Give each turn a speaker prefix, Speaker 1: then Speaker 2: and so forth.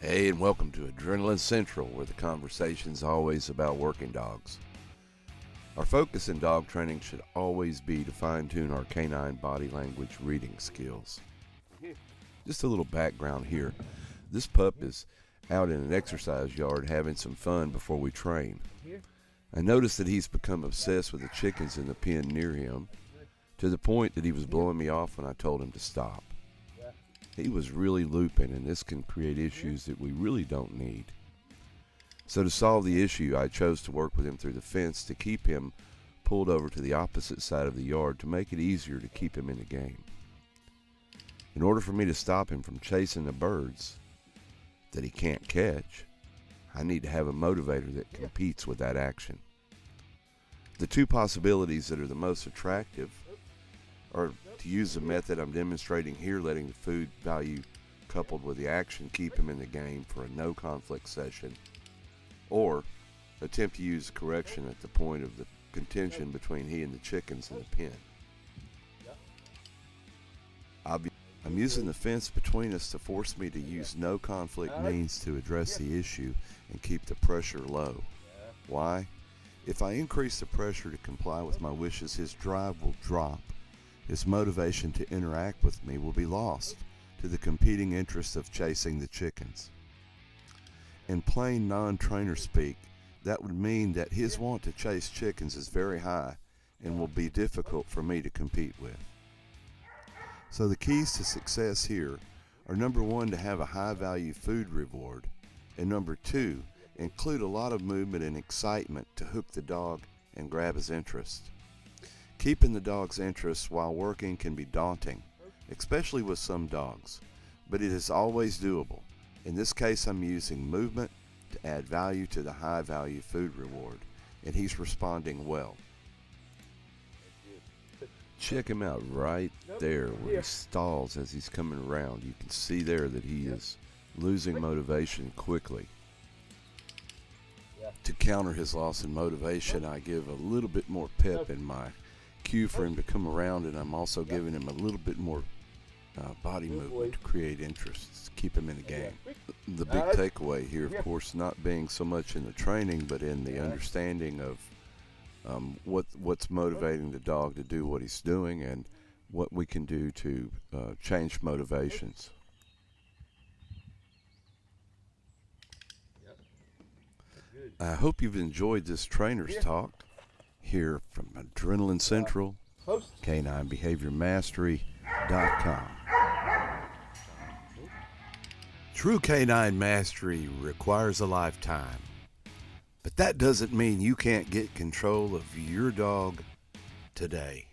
Speaker 1: Hey, and welcome to Adrenaline Central, where the conversation's always about working dogs. Our focus in dog training should always be to fine-tune our canine body language reading skills. Just a little background here. This pup is out in an exercise yard having some fun before we train. I noticed that he's become obsessed with the chickens in the pen near him, to the point that he was blowing me off when I told him to stop. He was really looping, and this can create issues that we really don't need. So to solve the issue, I chose to work with him through the fence to keep him pulled over to the opposite side of the yard to make it easier to keep him in the game. In order for me to stop him from chasing the birds that he can't catch, I need to have a motivator that competes with that action. The two possibilities that are the most attractive are to use the method I'm demonstrating here, letting the food value coupled with the action keep him in the game for a no conflict session, or attempt to use the correction at the point of the contention between he and the chickens in the pen. I'm using the fence between us to force me to use no conflict means to address the issue and keep the pressure low. Why? If I increase the pressure to comply with my wishes, his drive will drop. His motivation to interact with me will be lost to the competing interest of chasing the chickens. In plain non-trainer speak, that would mean that his want to chase chickens is very high and will be difficult for me to compete with. So the keys to success here are: number one, to have a high value food reward, and number two, include a lot of movement and excitement to hook the dog and grab his interest. Keeping the dog's interest while working can be daunting, especially with some dogs, but it is always doable. In this case, I'm using movement to add value to the high value food reward, and he's responding well. Check him out right there where he stalls as he's coming around. You can see there that he is losing motivation quickly. To counter his loss in motivation, I give a little bit more pep in my cue for him to come around, and I'm also giving him a little bit more body movement to create interest, to keep him in the game. The big takeaway here, of course, not being so much in the training, but in the understanding of what's motivating the dog to do what he's doing, and what we can do to change motivations. I hope you've enjoyed this trainer's talk here from Adrenaline Central, caninebehaviormastery.com. True canine mastery requires a lifetime, but that doesn't mean you can't get control of your dog today.